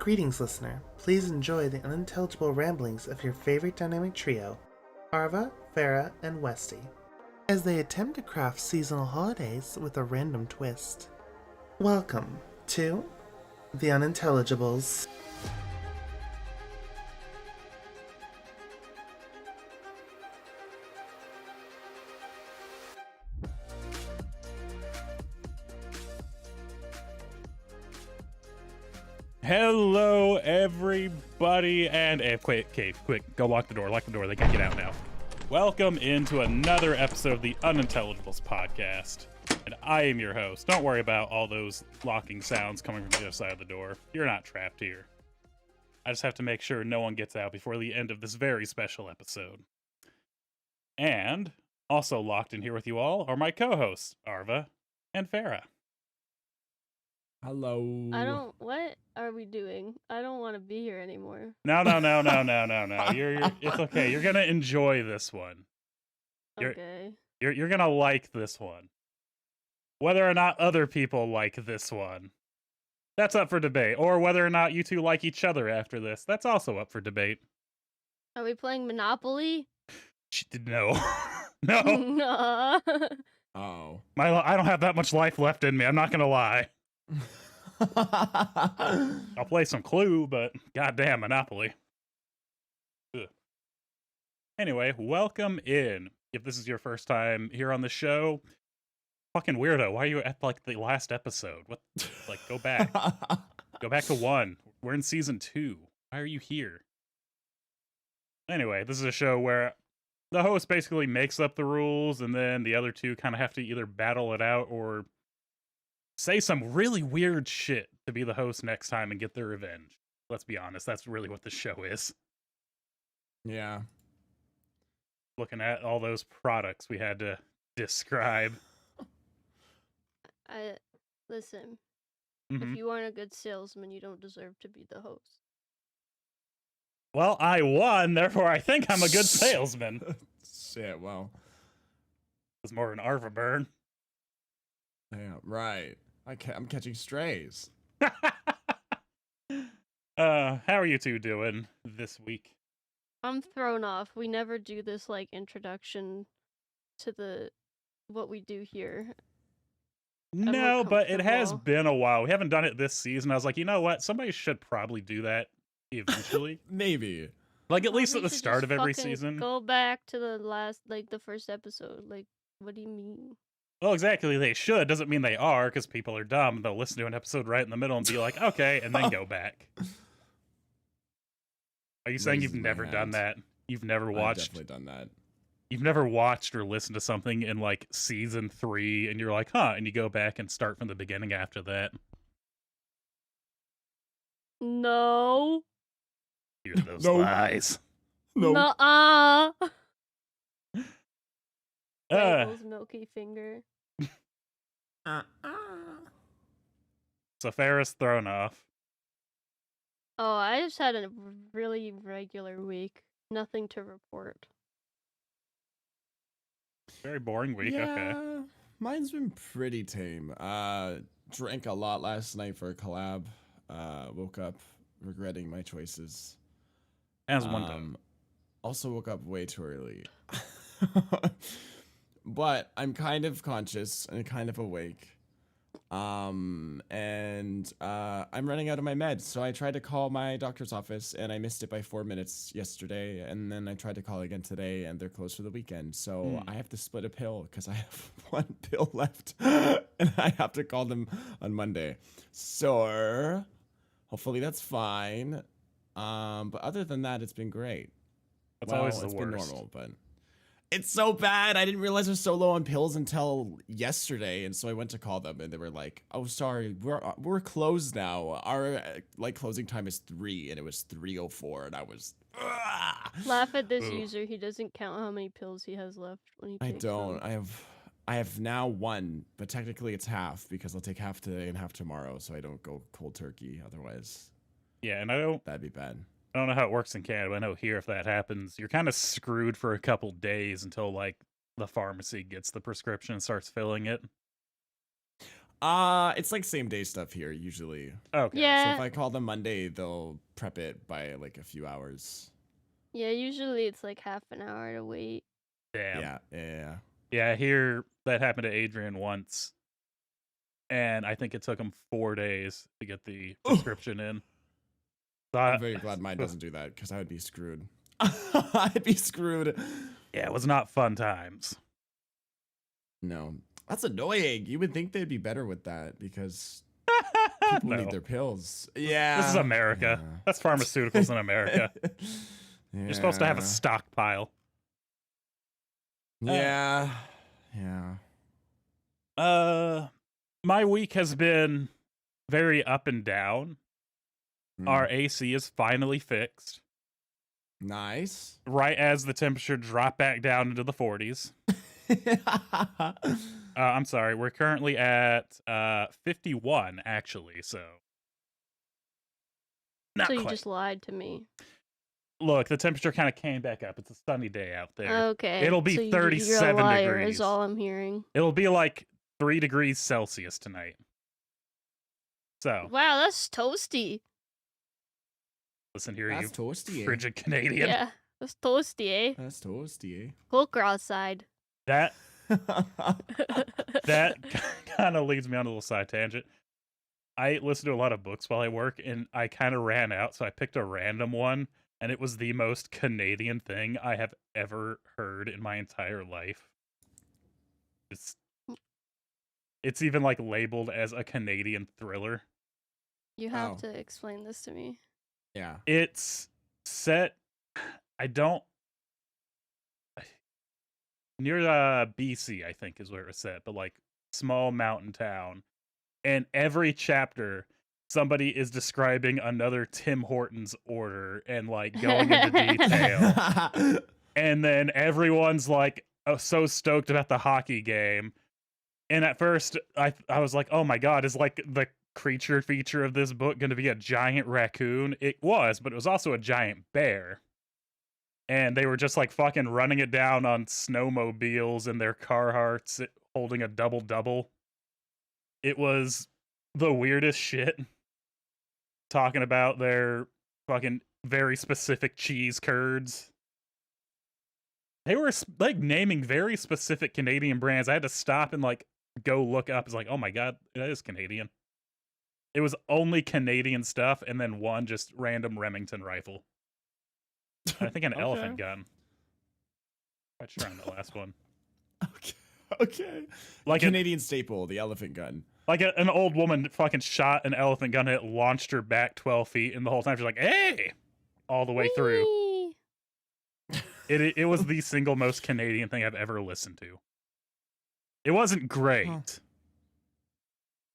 Greetings, listener. Please enjoy the unintelligible ramblings of your favorite dynamic trio, Arva, Farah, and Westy, as they attempt to craft seasonal holidays with a random twist. Welcome to the Unintelligibles. Hello, everybody, and quick, go lock the door, they can't get out now. Welcome into another episode of the Unintelligibles podcast, and I am your host. Don't worry about all those locking sounds coming from the other side of the door. You're not trapped here. I just have to make sure no one gets out before the end of this very special episode. And also locked in here with you all are my co-hosts, Arva and Farah. Hello. What are we doing? I don't want to be here anymore. No. It's okay. You're gonna enjoy this one. Okay. You're gonna like this one. Whether or not other people like this one, that's up for debate. Or whether or not you two like each other after this, that's also up for debate. Are we playing Monopoly? No. No. No. Oh. I don't have that much life left in me. I'm not gonna lie. I'll play some Clue, but goddamn Monopoly. Ugh. Anyway, welcome in. If this is your first time here on the show, fucking weirdo. Why are you at like the last episode? What? Like, go back. Go back to 1. We're in season 2. Why are you here? Anyway, this is a show where the host basically makes up the rules, and then the other two kind of have to either battle it out or say some really weird shit to be the host next time and get their revenge. Let's be honest, that's really what the show is. Yeah. Looking at all those products we had to describe. Listen. Mm-hmm. If you aren't a good salesman, you don't deserve to be the host. Well, I won, therefore I think I'm a good salesman. Shit, well. It's more of an Arva burn. Yeah, right. I'm catching strays. How are you two doing this week? I'm thrown off. We never do this like introduction to what we do here. No, but it has been a while. We haven't done it this season. I was like, you know what? Somebody should probably do that eventually. Maybe. Like, at least We at the should start just of every fucking season. Go back to the first episode. Like, what do you mean? Well, exactly, they should. Doesn't mean they are, because people are dumb. They'll listen to an episode right in the middle and be like, okay, and then go back. Are you saying you've never done that? You've never watched... I've definitely done that. You've never watched or listened to something in, like, season 3, and you're like, huh, and you go back and start from the beginning after that? No. Here's those No. lies. No. Nuh-uh. Bagels, milky finger. So Farrah's thrown off. Oh, I just had a really regular week. Nothing to report. Very boring week, Yeah, okay. mine's been pretty tame. Drank a lot last night for a collab. Woke up regretting my choices. As one does. Also woke up way too early. But I'm kind of conscious and kind of awake. I'm running out of my meds, so I tried to call my doctor's office and I missed it by 4 minutes yesterday, and then I tried to call again today and they're closed for the weekend. So I have to split a pill because I have 1 pill left and I have to call them on Monday. So hopefully that's fine. But other than that, it's been great. That's always the it's worst. been normal, but it's so bad. I didn't realize I was so low on pills until yesterday, and so I went to call them, and they were like, "Oh, sorry, we're closed now. Our closing time is 3, and it was 3:04, and I was." Laugh at this Ugh. user. He doesn't count how many pills he has left when he I takes don't. them. I have now 1, but technically it's half because I'll take half today and half tomorrow, so I don't go cold turkey. Otherwise, Yeah, and that'd be bad. I don't know how it works in Canada, but I know here if that happens, you're kind of screwed for a couple days until, like, the pharmacy gets the prescription and starts filling it. It's like same day stuff here usually. Okay. So Yeah. if I call them Monday, they'll prep it by like a few hours. Yeah, usually it's like half an hour to wait. Damn. Yeah. Yeah, I hear that happened to Adrian once, and I think it took him 4 days to get the prescription in. So I'm very glad mine doesn't do that because I would be screwed. I'd be screwed. Yeah, it was not fun times. No, that's annoying. You would think they'd be better with that because people No. need their pills. Yeah. This is America. Yeah. That's pharmaceuticals in America. You're supposed to have a Yeah. stockpile. Yeah. My week has been very up and down. Hmm. Our AC is finally fixed. Nice. Right as the temperature dropped back down into the 40s. I'm sorry, we're currently at 51 actually, so not So you quite. just lied to me. Look, the temperature kind of came back up. It's a sunny day out there. Okay. It'll be so you're 37 a liar, degrees. is all I'm hearing. It'll be like 3 degrees Celsius tonight. So, Wow, that's toasty. listen here, That's you toasty. frigid Canadian. Yeah, that's toasty, eh? That's toasty. Poker outside. That Eh? that kind of leads me on a little side tangent. I listen to a lot of books while I work, and I kind of ran out, so I picked a random one, and it was the most Canadian thing I have ever heard in my entire life. It's even like labeled as a Canadian thriller. You have Oh. to explain this to me. Yeah. It's set. I don't. Near BC, I think, is where it was set, but like small mountain town. And every chapter, somebody is describing another Tim Hortons order and like going into detail. And then everyone's like so stoked about the hockey game. And at first, I was like, oh my god, is like the creature feature of this book going to be a giant raccoon? It was, but it was also a giant bear. And they were just like fucking running it down on snowmobiles in their Carhartts, holding a double-double. It was the weirdest shit. Talking about their fucking very specific cheese curds. They were like naming very specific Canadian brands. I had to stop and like go look up. It's like, oh my god, that is Canadian. It was only Canadian stuff, and then one just random Remington rifle. I think an elephant gun. Quite sure on the last one. Okay. Like Canadian staple, the elephant gun. Like an old woman fucking shot an elephant gun and it launched her back 12 feet, and the whole time she's like, hey! All the way through. Whee! It was the single most Canadian thing I've ever listened to. It wasn't great. Huh.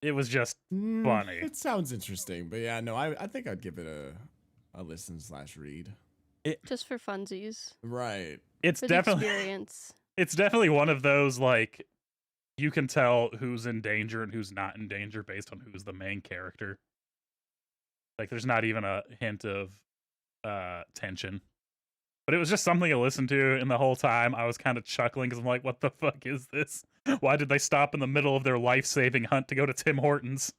It was just funny. It sounds interesting, but yeah, no, I think I'd give it a listen/read. Just for funsies. Right. It's For the definitely experience. it's definitely one of those like you can tell who's in danger and who's not in danger based on who's the main character. Like there's not even a hint of tension. But it was just something to listen to, and the whole time I was kind of chuckling because I'm like, what the fuck is this? Why did they stop in the middle of their life-saving hunt to go to Tim Hortons?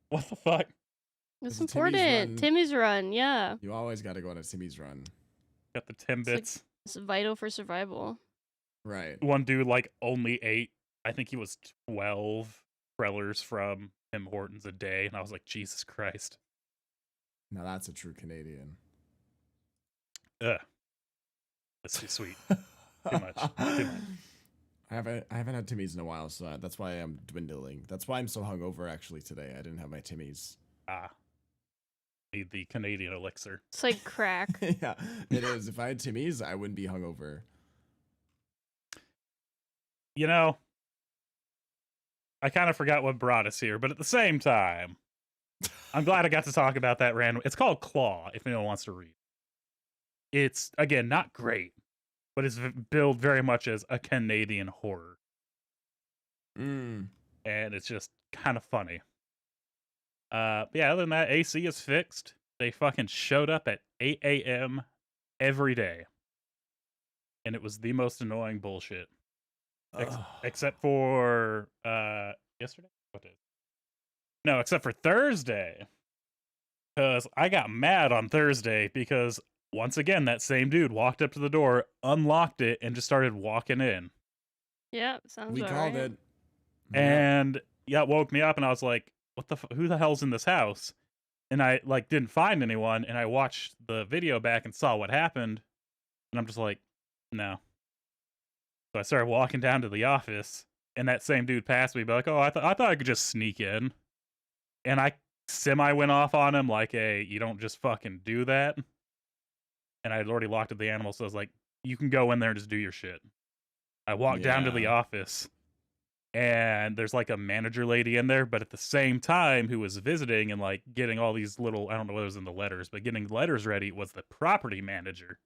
What the fuck? It's It's a Timmy's important. run. Timmy's run, yeah. You always got to go on a Timmy's run. Got the Timbits. It's vital for survival. Right. One dude like only ate, I think he was 12 Krellers from Tim Hortons a day, and I was like, Jesus Christ. Now that's a true Canadian. Ugh. That's too sweet. Too much. Too much. I haven't had Timmy's in a while, so that's why I'm dwindling. That's why I'm so hungover actually today. I didn't have my Timmy's. Ah. Need the Canadian elixir. It's like crack. Yeah, it is. If I had Timmy's, I wouldn't be hungover. You know, I kind of forgot what brought us here, but at the same time, I'm glad I got to talk about that random. It's called Claw, if anyone wants to read. It's, again, not great, but it's billed very much as a Canadian horror. Mm. And it's just kind of funny. Yeah, other than that, AC is fixed. They fucking showed up at 8 a.m. every day. And it was the most annoying bullshit. Except for yesterday. What day? No, except for Thursday. Because I got mad on Thursday because once again that same dude walked up to the door, unlocked it, and just started walking in. Yeah, sounds We about called right. it. And yeah, it woke me up, and I was like, "What the? Who the hell's in this house?" And I like didn't find anyone, and I watched the video back and saw what happened, and I'm just like, "No." So I started walking down to the office, and that same dude passed me, be like, "Oh, I thought I could just sneak in," and I semi went off on him like, "Hey, you don't just fucking do that." And I had already locked up the animal, so I was like, "You can go in there and just do your shit." I walked down to the Yeah. office, and there's like a manager lady in there, but at the same time, who was visiting and like getting all these little, I don't know what was in the letters, but getting letters ready was the property manager.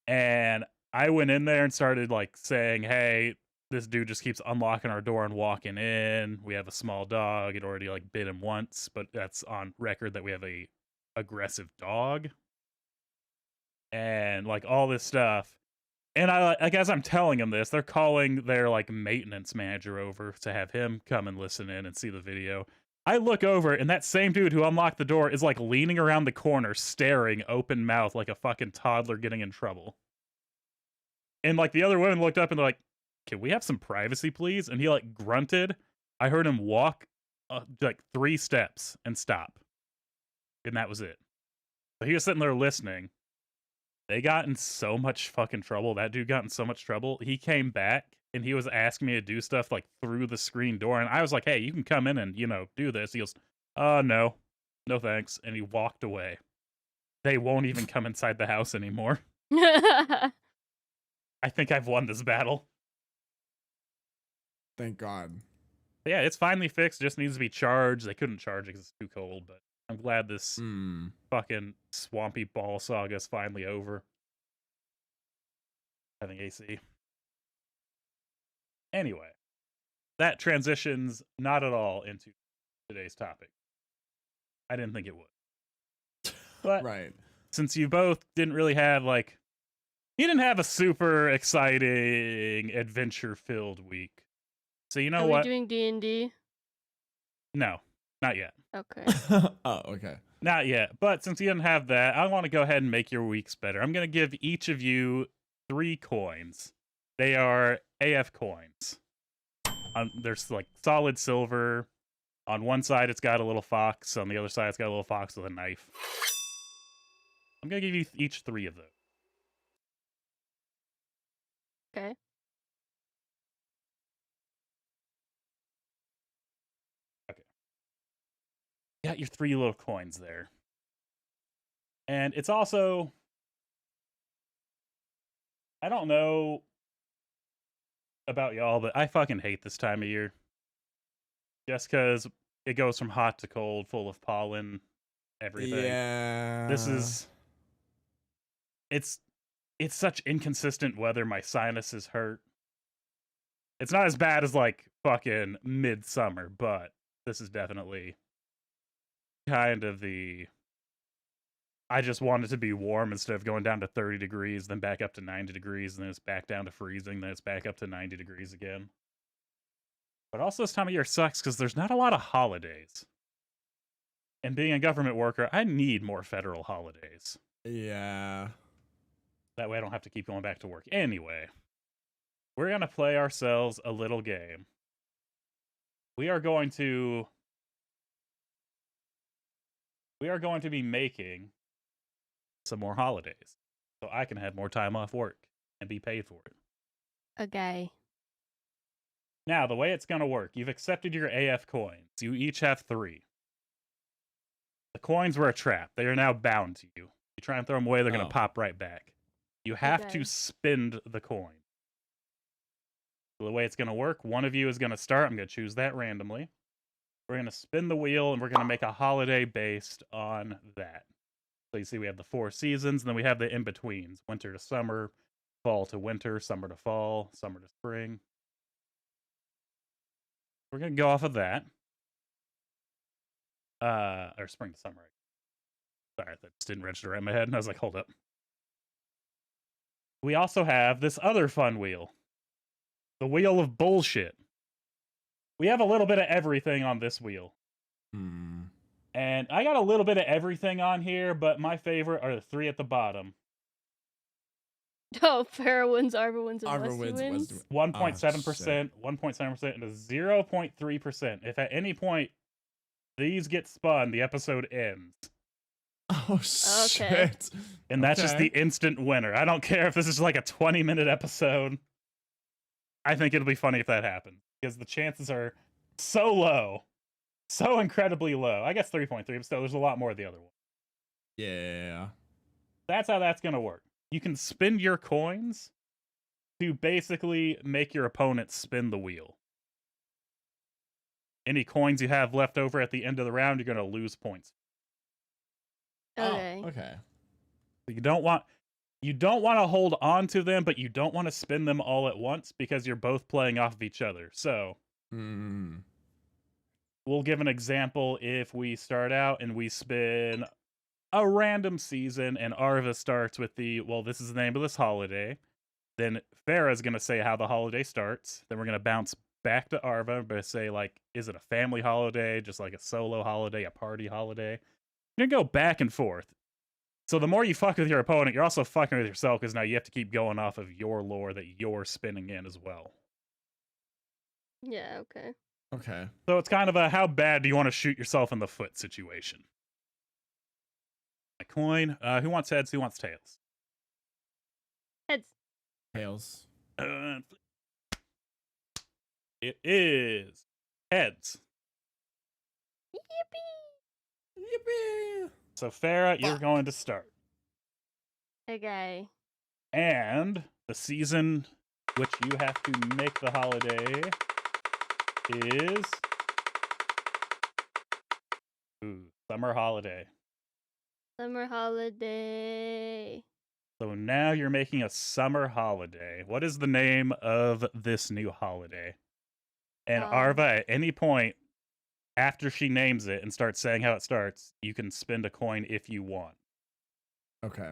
And I went in there and started like saying, "Hey, this dude just keeps unlocking our door and walking in. We have a small dog. It already like bit him once, but that's on record that we have a aggressive dog." And like all this stuff. And I guess I'm telling him this. They're calling their like maintenance manager over to have him come and listen in and see the video. I look over, and that same dude who unlocked the door is like leaning around the corner, staring open mouth like a fucking toddler getting in trouble. And like the other women looked up and they're like, "Can we have some privacy, please?" And he like grunted. I heard him walk like 3 steps and stop. And that was it. So he was sitting there listening. They got in so much fucking trouble. That dude got in so much trouble. He came back and he was asking me to do stuff like through the screen door. And I was like, "Hey, you can come in and, do this." He goes, no. No thanks." And he walked away. They won't even come inside the house anymore. I think I've won this battle. Thank God. But yeah, it's finally fixed. Just needs to be charged. They couldn't charge it because it's too cold, but I'm glad this fucking swampy ball saga is finally over. Having AC. Anyway, that transitions not at all into today's topic. I didn't think it would. But Right. since you both didn't really have you didn't have a super exciting adventure-filled week. So you know Are what? we doing D&D? No, not yet. Okay. Oh, okay. Not yet. But since you didn't have that, I want to go ahead and make your weeks better. I'm going to give each of you 3 coins. They are AF coins. There's like solid silver. On one side, it's got a little fox. On the other side, it's got a little fox with a knife. I'm going to give you each 3 of those. Okay. Okay. You got your 3 little coins there. And it's also, I don't know about y'all, but I fucking hate this time of year. Just because it goes from hot to cold, full of pollen, everything. Yeah. This is, it's such inconsistent weather. My sinuses hurt. It's not as bad as like fucking midsummer, but this is definitely kind of the, I just want it to be warm instead of going down to 30 degrees, then back up to 90 degrees, and then it's back down to freezing, then it's back up to 90 degrees again. But also this time of year sucks because there's not a lot of holidays. And being a government worker, I need more federal holidays. Yeah. That way I don't have to keep going back to work. Anyway, we're going to play ourselves a little game. We are going to be making some more holidays so I can have more time off work and be paid for it. Okay. Now, the way it's going to work, you've accepted your AF coins. You each have 3. The coins were a trap. They are now bound to you. You try and throw them away, they're going to pop right back. You have to spend the coin. So the way it's going to work, one of you is going to start. I'm going to choose that randomly. We're going to spin the wheel, and we're going to make a holiday based on that. So you see we have the 4 seasons, and then we have the in-betweens. Winter to summer, fall to winter, summer to fall, summer to spring. We're going to go off of that. Or spring to summer. Sorry, that just didn't register in my head, and I was like, hold up. We also have this other fun wheel. The wheel of bullshit. We have a little bit of everything on this wheel. And I got a little bit of everything on here, but my favorite are the three at the bottom. Oh, Farrah wins, Arva wins, and Arva Westy wins, wins. Westy- 1.7%, 1.7%, and a 0.3%. If at any point these get spun, the episode ends. Oh, Okay. shit. And that's just the Okay. instant winner. I don't care if this is like a 20-minute episode. I think it'll be funny if that happens. Because the chances are so low. So incredibly low. I guess 3.3, but still, there's a lot more of the other one. Yeah. That's how that's going to work. You can spin your coins to basically make your opponent spin the wheel. Any coins you have left over at the end of the round, you're going to lose points. Okay. Oh, okay. You don't want to hold on to them, but you don't want to spin them all at once because you're both playing off of each other. So we'll give an example. If we start out and we spin a random season and Arva starts with this is the name of this holiday, then Farah's going to say how the holiday starts. Then we're going to bounce back to Arva but say, like, is it a family holiday, just like a solo holiday, a party holiday? You're going to go back and forth. So the more you fuck with your opponent, you're also fucking with yourself because now you have to keep going off of your lore that you're spinning in as well. Yeah, okay. Okay. So it's kind of a how bad do you want to shoot yourself in the foot situation. A coin. Who wants heads? Who wants tails? Heads. Tails. It is heads. Yippee! Yippee! So Farah, you're Fuck. going to start. Okay. And the season which you have to make the holiday is summer holiday. Summer holiday. So now you're making a summer holiday. What is the name of this new holiday? And Arva, at any point after she names it and starts saying how it starts, you can spend a coin if you want. Okay.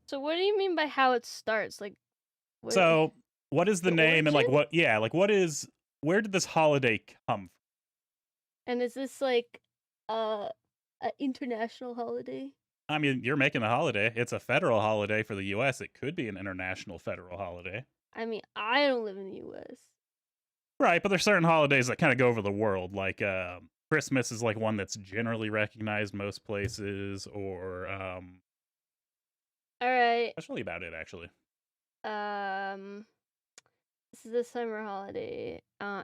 So what do you mean by how it starts? Like, So what is the The name and like origin? where did this holiday come from? And is this like an international holiday? I mean, you're making the holiday. It's a federal holiday for the US. It could be an international federal holiday. I mean, I don't live in the US. Right, but there's certain holidays that kind of go over the world. Like Christmas is like one that's generally recognized most places, or All right. that's really about it, actually. This is the summer holiday.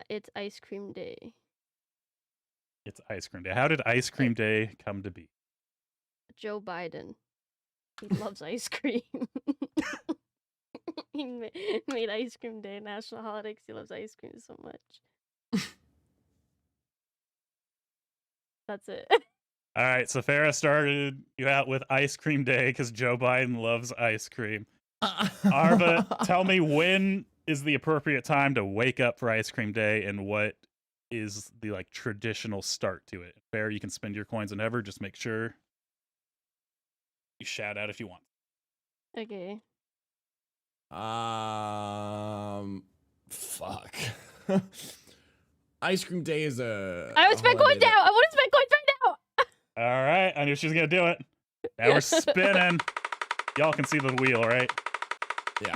It's ice cream day. It's ice cream day. How did ice cream day come to be? Joe Biden. He loves ice cream. He made ice cream day a national holiday because he loves ice cream so much. That's it. All right, so Farah started you out with ice cream day because Joe Biden loves ice cream. Arva, tell me when is the appropriate time to wake up for ice cream day and what is the like traditional start to it. Farah, you can spend your coins whenever. Just make sure you shout out if you want. Okay. Fuck. Ice cream day is I would spend coins now. I want to spend coins right now. All right, I knew she was gonna do it. Now we're spinning. Y'all can see the wheel, right?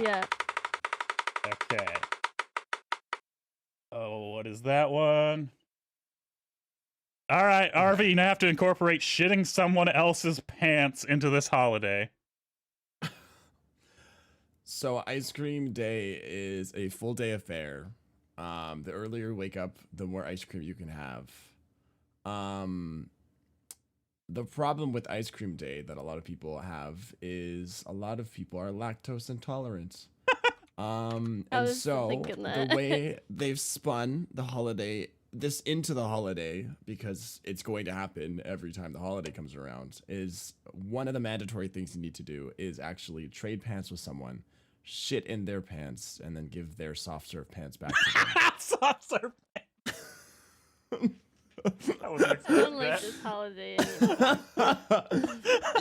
Yeah. Okay. Oh, what is that one? All right, RV, you now have to incorporate shitting someone else's pants into this holiday. So ice cream day is a full day affair. The earlier you wake up, the more ice cream you can have. The problem with ice cream day that a lot of people have is a lot of people are lactose intolerant. And was so thinking the that. way they've spun this into the holiday, because it's going to happen every time the holiday comes around, is one of the mandatory things you need to do is actually trade pants with someone, shit in their pants, and then give their soft serve pants back to them. Soft serve pants. I wasn't I expecting don't like that. this holiday anymore.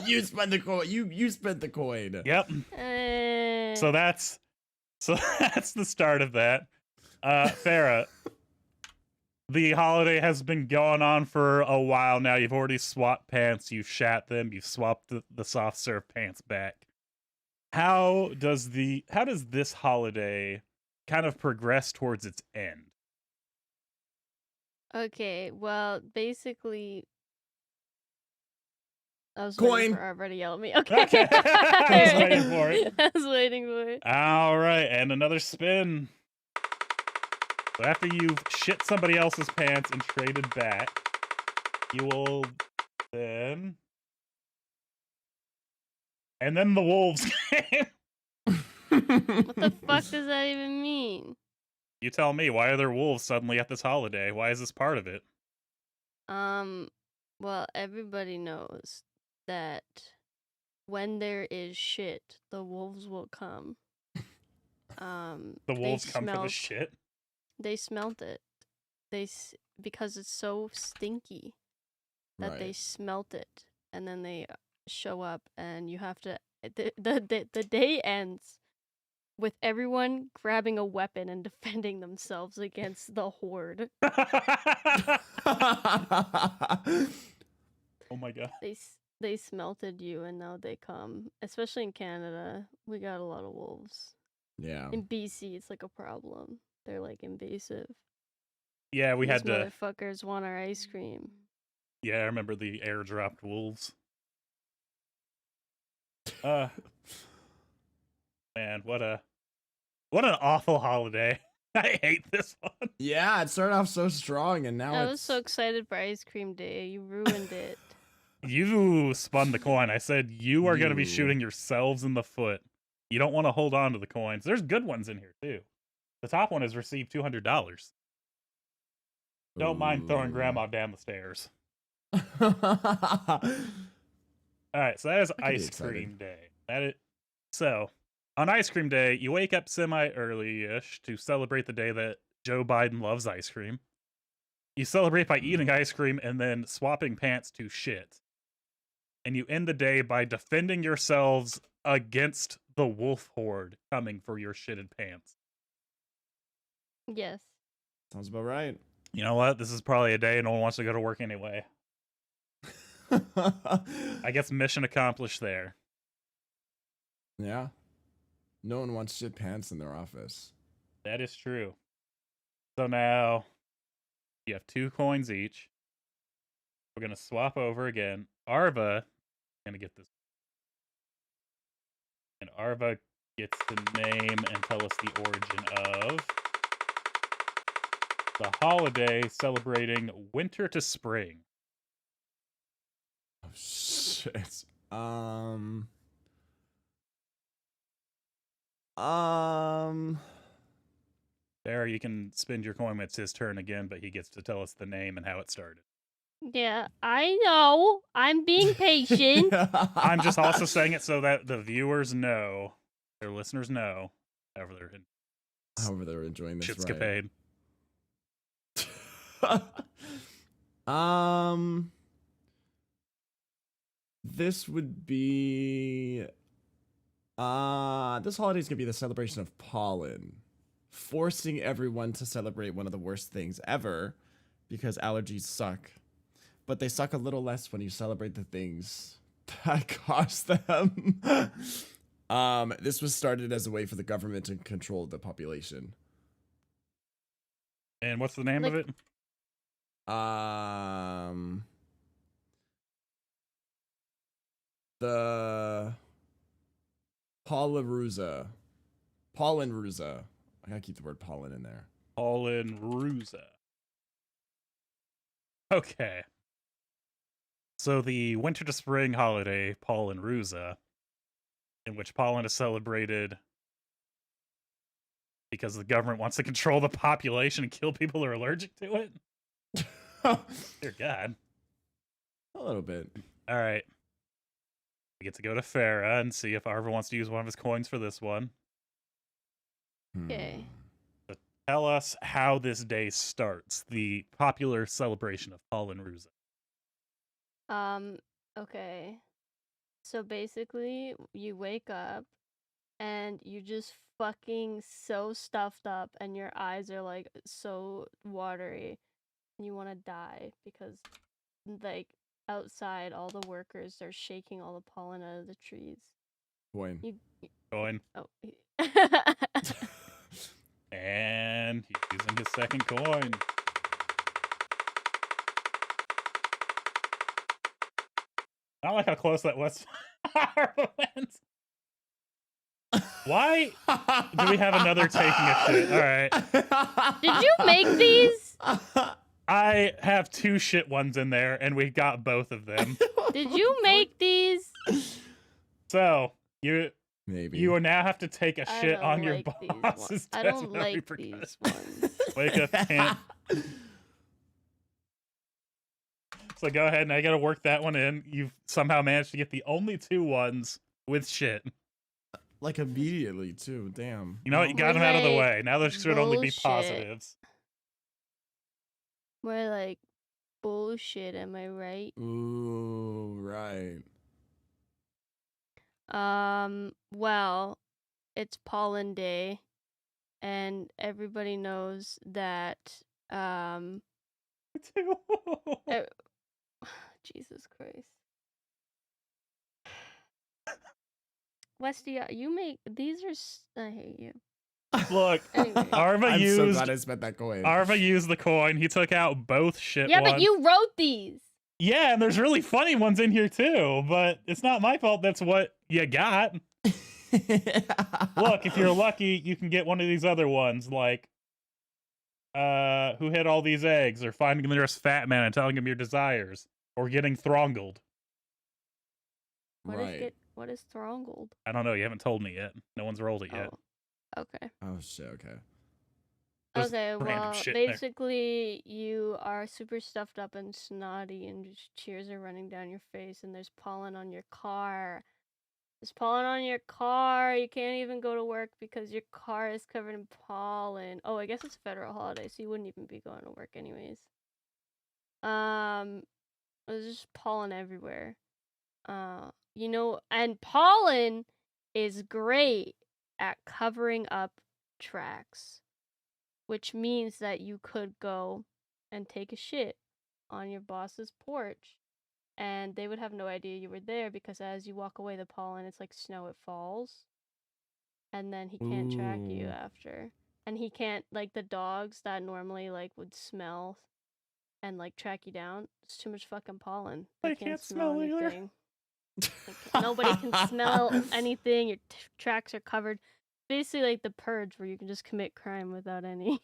You spend the coin. You spent the coin. Yep. Eh. So that's the start of that. Farah, the holiday has been going on for a while now. You've already swapped pants, you've shat them, you've swapped the soft serve pants back. How does this holiday kind of progress towards its end? Okay, well, basically, I was Coin. waiting for Arva to yell at me. Okay. Okay. I was waiting for it. I was waiting for it. All right, and another spin. So after you've shit somebody else's pants and traded back, you will then... And then the wolves came. What the fuck does that even mean? You tell me, why are there wolves suddenly at this holiday? Why is this part of it? Well, everybody knows that when there is shit, the wolves will come. The wolves come for the shit? They smelt it. Because it's so stinky that they Right. smelt it, and then they show up, and you have to. The day ends with everyone grabbing a weapon and defending themselves against the horde. Oh my god. They smelted you, and now they come. Especially in Canada, we got a lot of wolves. Yeah. In BC, it's like a problem. They're like invasive. Yeah, we These had to... motherfuckers want our ice cream. Yeah, I remember the airdropped wolves. Man, what an awful holiday. I hate this one. Yeah, it started off so strong, and now I it's... was so excited for ice cream day. You ruined it. You spun the coin. I said you are going to be You. shooting yourselves in the foot. You don't want to hold on to the coins. There's good ones in here, too. The top one has received $200. Don't mind throwing grandma down the stairs. All right, so that is I could be ice excited. cream day. So, on ice cream day, you wake up semi-early-ish to celebrate the day that Joe Biden loves ice cream. You celebrate by eating ice cream and then swapping pants to shit. And you end the day by defending yourselves against the wolf horde coming for your shitted pants. Yes. Sounds about right. You know what? This is probably a day no one wants to go to work anyway. I guess mission accomplished there. Yeah. No one wants shit pants in their office. That is true. So now you have 2 coins each. We're going to swap over again. Arva, going to get this. And Arva gets to name and tell us the origin of the holiday celebrating winter to spring. Oh, shit. There, you can spend your coin when it's his turn again, but he gets to tell us the name and how it started. Yeah, I know. I'm being patient. I'm just also saying it so that the viewers know, their listeners know, however they're enjoying this, shitscapade. Right. This would be this holiday's gonna be the celebration of Pollen, forcing everyone to celebrate one of the worst things ever because allergies suck, but they suck a little less when you celebrate the things that cause them. This was started as a way for the government to control the population. And what's the name of it? The Pollen-Rusa. I gotta keep the word pollen in there. Pollen-Rusa. Okay. So the winter to spring holiday, Pollen-Rusa, in which pollen is celebrated because the government wants to control the population and kill people who are allergic to it? Dear God. A little bit. All right. We get to go to Farah and see if Arva wants to use one of his coins for this one. Okay. So tell us how this day starts, the popular celebration of Pollen-Rusa. Okay. So basically, you wake up and you're just fucking so stuffed up, and your eyes are like so watery, and you want to die because, like, outside all the workers are shaking all the pollen out of the trees. Coin. Coin. Oh. And he's using his second coin. I like how close that was. Why do we have another taking a shit? All right. Did you make these? I have 2 shit ones in there, and we got both of them. Did you make these? So you now have to take a shit on your boss's I desk don't without like repercussion. these ones. Wake up, can't. So go ahead, now you gotta work that one in. You've somehow managed to get the only 2 ones with shit. Like immediately too. Damn. You know what? You got them out of the way. Now there should only be positives. More like bullshit, am I right? Ooh, right. Well, it's pollen day, and everybody knows that, Jesus Christ. Westy, you make, these are, I hate you. Look, Anyway. I'm so glad I spent that coin. Arva used the coin. He took out both shit Yeah, ones. but you wrote these. Yeah, and there's really funny ones in here too, but it's not my fault. That's what you got. Look, if you're lucky, you can get one of these other ones, like, who hid all these eggs, or finding the nearest fat man and telling him your desires, or getting throngled. What is throngled? I don't know. You haven't told me yet. No one's rolled it yet. Oh, okay. Oh shit. Okay. There's Okay, random well, shit there. basically, you are super stuffed up and snotty, and just tears are running down your face, and there's pollen on your car. There's pollen on your car. You can't even go to work because your car is covered in pollen. Oh, I guess it's a federal holiday, so you wouldn't even be going to work anyways. There's just pollen everywhere. You know, and pollen is great at covering up tracks, which means that you could go and take a shit on your boss's porch, and they would have no idea you were there because as you walk away, the pollen, it's like snow, it falls, and then he can't track you Ooh. after. And he can't, like, the dogs that normally, like, would smell and, like, track you down, it's too much fucking pollen. They can't smell either. anything. Nobody can smell anything. Your tracks are covered. Basically, like the purge, where you can just commit crime without any,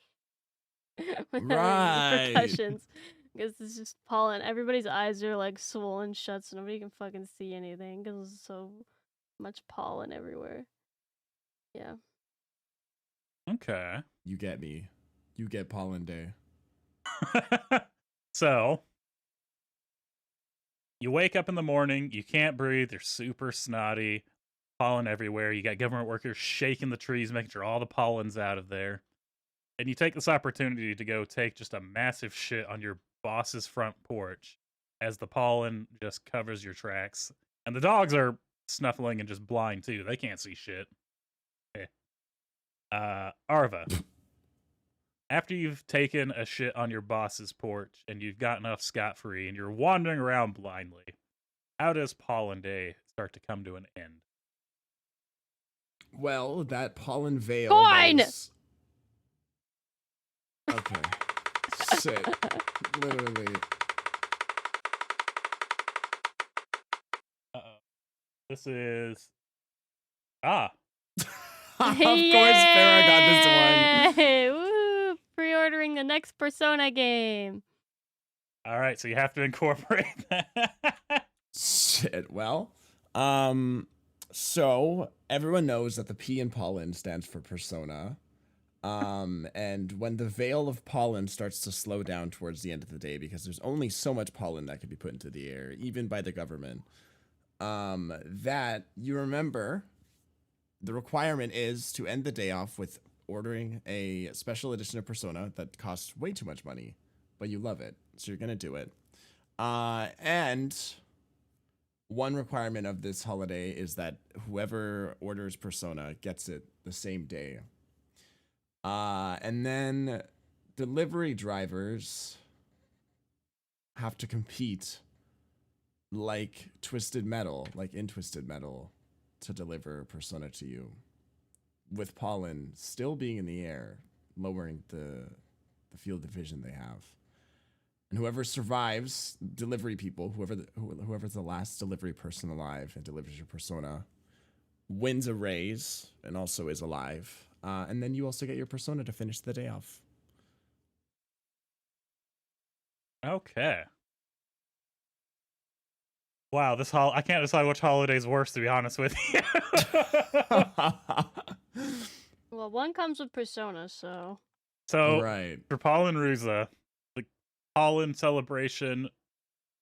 Right. repercussions. Because it's just pollen. Everybody's eyes are like swollen shut, so nobody can fucking see anything because there's so much pollen everywhere. Yeah. Okay. You get me. You get pollen day. So, you wake up in the morning, you can't breathe, you're super snotty, pollen everywhere, you got government workers shaking the trees, making sure all the pollen's out of there. And you take this opportunity to go take just a massive shit on your boss's front porch as the pollen just covers your tracks. And the dogs are snuffling and just blind too. They can't see shit. Okay. Arva. After you've taken a shit on your boss's porch and you've gotten off scot-free and you're wandering around blindly, how does pollen day start to come to an end? Well, that pollen veil. Coin! Was... Okay. Shit. Literally. Uh-oh. This is... Ah. Of course, Farrah got this one. Yay! Woo! Pre-ordering the next Persona game. All right, so you have to incorporate that. Shit. Well, so everyone knows that the P in pollen stands for persona. And when the veil of pollen starts to slow down towards the end of the day, because there's only so much pollen that can be put into the air, even by the government, that you remember the requirement is to end the day off with ordering a special edition of Persona that costs way too much money, but you love it, so you're gonna do it. And one requirement of this holiday is that whoever orders Persona gets it the same day. And then delivery drivers have to compete like Twisted Metal, like in Twisted Metal, to deliver Persona to you. With Pollen still being in the air, lowering the field of vision they have. And whoever survives, delivery people, whoever's the last delivery person alive and delivers your Persona, wins a raise and also is alive. And then you also get your Persona to finish the day off. Okay. Wow, I can't decide which holiday's worse, to be honest with you. Well, one comes with Persona, so. So, right. for Pollen Ruza, the Pollen celebration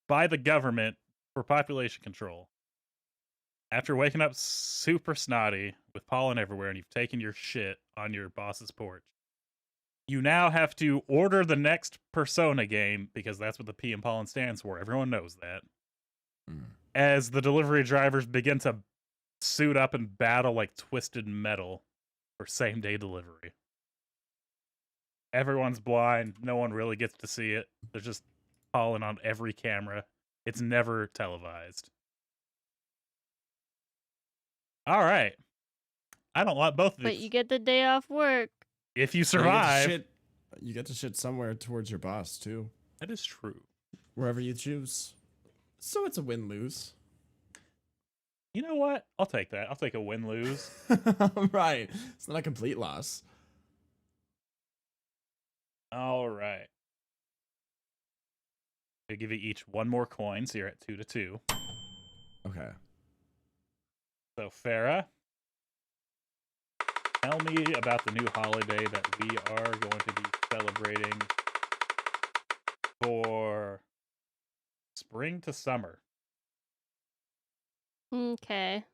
by the government for population control. After waking up super snotty with pollen everywhere and you've taken your shit on your boss's porch, you now have to order the next Persona game, because that's what the P in Pollen stands for. Everyone knows that. As the delivery drivers begin to suit up and battle like Twisted Metal for same-day delivery. Everyone's blind. No one really gets to see it. There's just pollen on every camera. It's never televised. All right. I don't want both of these. But you get the day off work. If you survive. You get to shit somewhere towards your boss, too. That is true. Wherever you choose. So it's a win-lose. You know what? I'll take that. I'll take a win-lose. Right. It's not a complete loss. All right. I'll give you each one more coin, so you're at 2-2. Okay. So, Farah, tell me about the new holiday that we are going to be celebrating for spring to summer. Okay.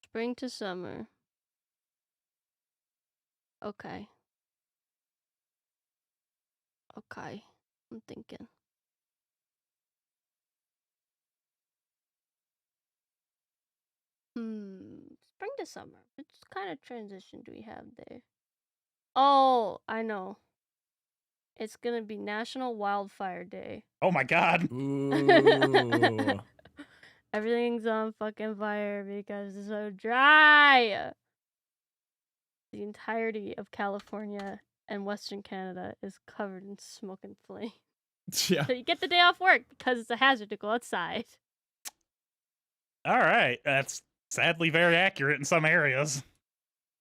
Spring to summer. Okay. Okay. I'm thinking. Spring to summer. Which kind of transition do we have there? Oh, I know. It's gonna be National Wildfire Day. Oh my god! Ooh. Everything's on fucking fire because it's so dry. The entirety of California and Western Canada is covered in smoke and flame. Yeah. So you get the day off work because it's a hazard to go outside. All right. That's sadly very accurate in some areas.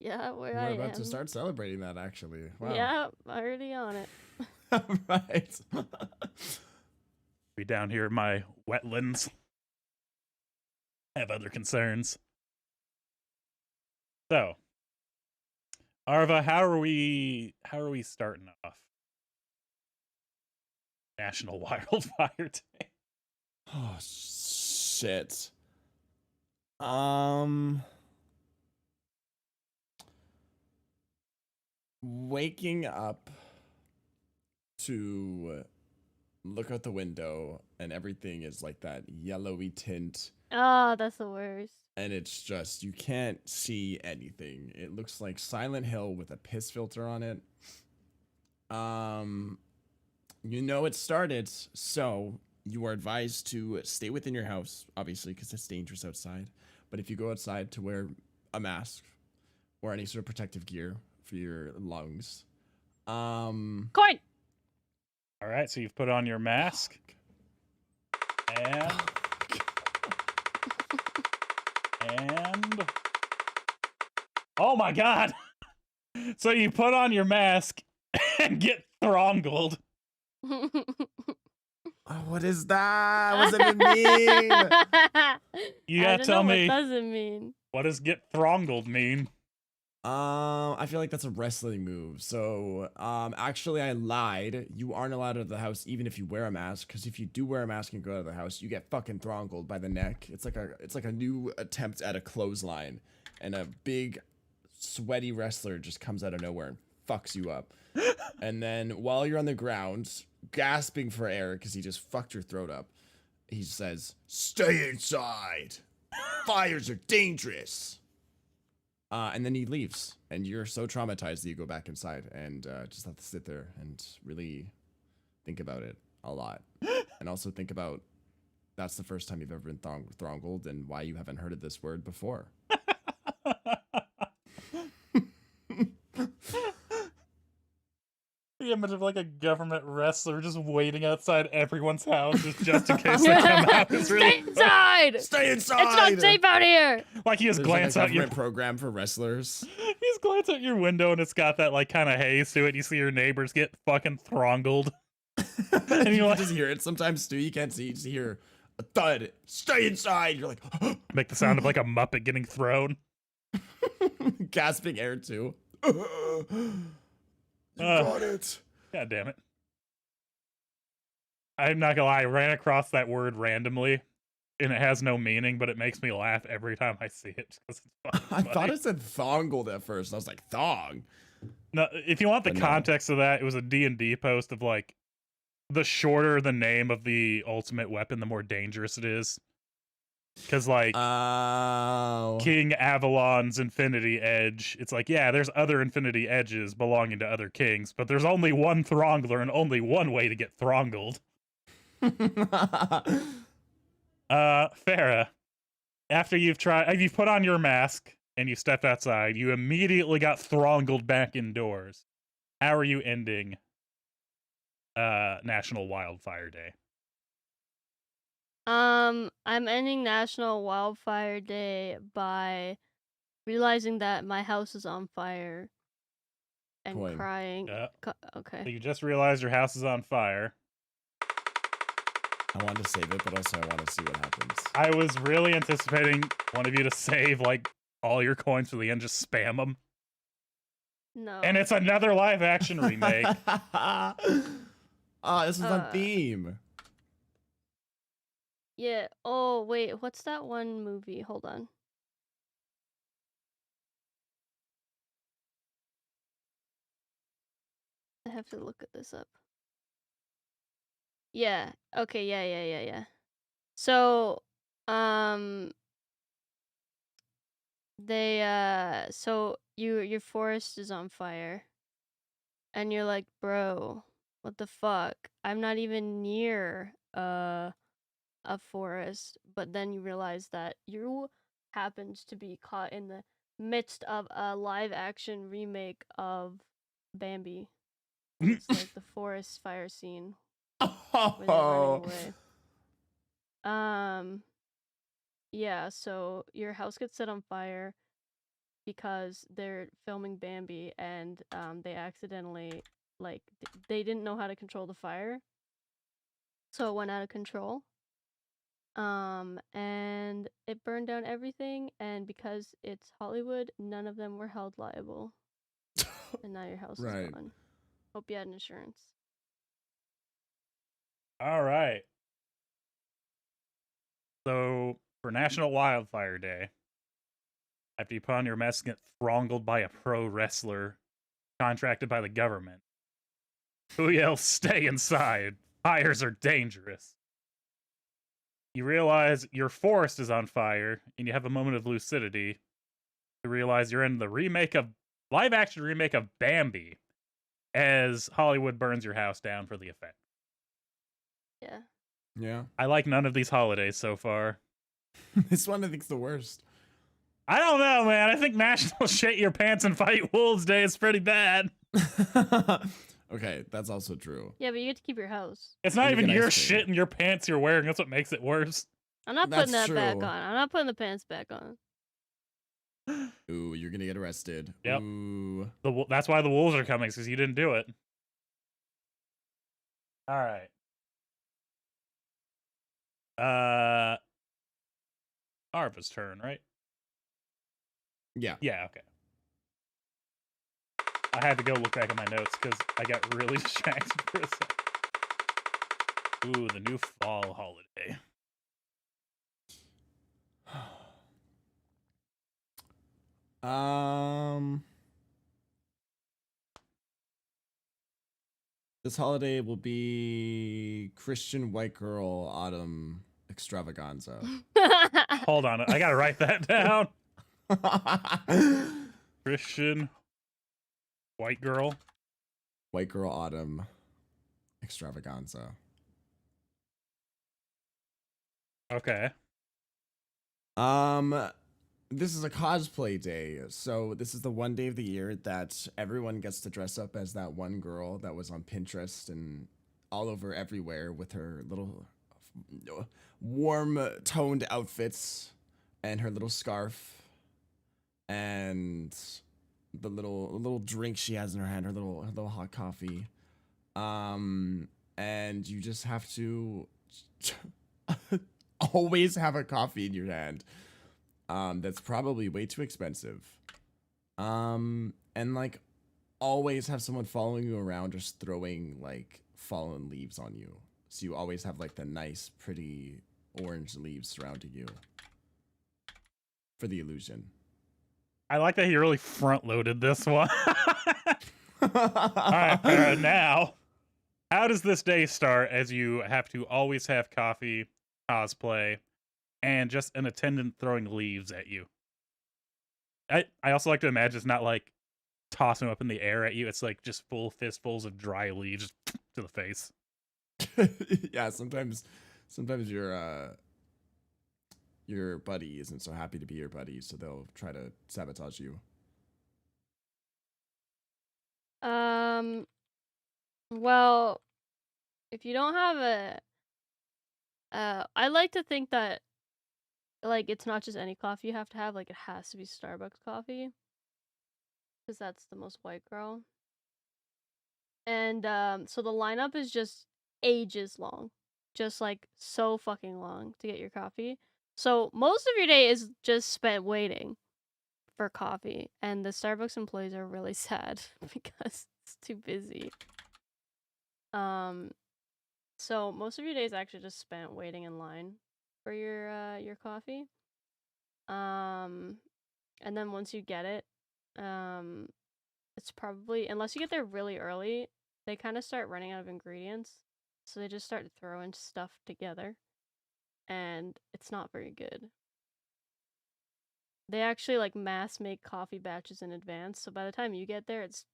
Yeah, where We're I about am. to start celebrating that, actually. Wow. Yeah, already on it. Right. Be down here in my wetlands. Have other concerns. So, Arva, how are we starting off? National Wildfire Day. Oh, shit. Waking up to look out the window and everything is like that yellowy tint. Oh, that's the worst. And it's just, you can't see anything. It looks like Silent Hill with a piss filter on it. You know it started, so you are advised to stay within your house, obviously, because it's dangerous outside. But if you go outside, to wear a mask or any sort of protective gear for your lungs. Coin! All right, so you've put on your mask. And oh my god! So you put on your mask and get thronggled. What is that? What does it mean? You gotta tell me, what does it mean? what does get thronggled mean? I feel like that's a wrestling move. So, actually I lied. You aren't allowed out of the house even if you wear a mask, because if you do wear a mask and go out of the house, you get fucking thronggled by the neck. It's like a new attempt at a clothesline, and a big sweaty wrestler just comes out of nowhere and fucks you up. And then while you're on the ground, gasping for air because he just fucked your throat up, he says, "Stay inside. Fires are dangerous." And then he leaves, and you're so traumatized that you go back inside and just have to sit there and really think about it a lot, and also think about that's the first time you've ever been throngled and why you haven't heard of this word before. The image of like a government wrestler just waiting outside everyone's houses just in case they come out is really Stay inside! Stay inside. It's not safe out here! like he just There's glance like a out your government program for wrestlers. he's glance out your window and it's got that like kind of haze to it. You see your neighbors get fucking thronged. And you like- just hear it sometimes too. You can't see. You just hear a thud. Stay inside. You're like Make the sound of like a Muppet getting thrown. gasping air too. You Uh. got it. God damn it. I'm not gonna lie, I ran across that word randomly, and it has no meaning, but it makes me laugh every time I see it. Because it's fucking I funny. thought it said thongled at first. I was like, thong. No, if you want the But no. context of that, it was a D&D post of like, the shorter the name of the ultimate weapon, the more dangerous it is. Because like, Oh. King Avalon's Infinity Edge, it's like, yeah, there's other Infinity Edges belonging to other kings, but there's only one Throngler and only one way to get Throngled. Farah, after you've put on your mask and you stepped outside, you immediately got Throngled back indoors. How are you ending National Wildfire Day? I'm ending National Wildfire Day by realizing that my house is on fire and Coin. crying. So you just realized your house is on fire. I wanted to save it, but also I want to see what happens. I was really anticipating one of you to save like all your coins for the end, just spam them. No. And it's another live action remake. Oh, this is on theme. Yeah. Oh, wait. What's that one movie? Hold on. I have to look at this up. Yeah. Okay. Yeah. So, so your forest is on fire, and you're like, bro, what the fuck? I'm not even near a forest. But then you realize that you happened to be caught in the midst of a live action remake of Bambi. It's like the forest fire scene where they're running away. Yeah, so your house gets set on fire because they're filming Bambi and they accidentally they didn't know how to control the fire. So it went out of control. And it burned down everything, and because it's Hollywood, none of them were held liable. And now your house is Right. gone. Hope you had insurance. All right. So for National Wildfire Day, after you put on your mask and get throttled by a pro wrestler contracted by the government, who yells, "Stay inside! Fires are dangerous!" You realize your forest is on fire, and you have a moment of lucidity to realize you're in the live action remake of Bambi, as Hollywood burns your house down for the effect. Yeah. Yeah. I like none of these holidays so far. This one I think's the worst. I don't know, man. I think National Shit Your Pants and Fight Wolves Day is pretty bad. Okay, that's also true. Yeah, but you get to keep your house. It's not You even get your ice cream. shit in your pants you're wearing. That's what makes it worse. I'm not putting That's that back true. on. I'm not putting the pants back on. Ooh, you're gonna get arrested. Yep. Ooh. That's why the wolves are coming, because you didn't do it. All right. Arva's turn, right? Yeah. Yeah, okay. I had to go look back at my notes because I got really distracted for a second. Ooh, the new fall holiday. This holiday will be Christian white girl autumn extravaganza. Hold on, I gotta write that down. Christian white girl. White girl autumn extravaganza. Okay. This is a cosplay day, so this is the one day of the year that everyone gets to dress up as that one girl that was on Pinterest and all over everywhere with her little warm toned outfits and her little scarf and the little drink she has in her hand, her little hot coffee. And you just have to always have a coffee in your hand. That's probably way too expensive. And like always have someone following you around just throwing like fallen leaves on you. So you always have like the nice, pretty orange leaves surrounding you for the illusion. I like that he really front loaded this one. All right, now, how does this day start as you have to always have coffee, cosplay, and just an attendant throwing leaves at you? I also like to imagine it's not like tossing them up in the air at you. It's like just full fistfuls of dry leaves just to the face. Yeah, sometimes your buddy isn't so happy to be your buddy, so they'll try to sabotage you. Well, if you don't have I like to think that like it's not just any coffee you have to have, like it has to be Starbucks coffee. Because that's the most white girl. And so the lineup is just ages long. Just like so fucking long to get your coffee. So most of your day is just spent waiting for coffee. And the Starbucks employees are really sad because it's too busy. So most of your day is actually just spent waiting in line for your coffee. And then once you get it, it's probably, unless you get there really early, they kind of start running out of ingredients. So they just start throwing stuff together. And it's not very good. They actually like mass make coffee batches in advance. So by the time you get there, it's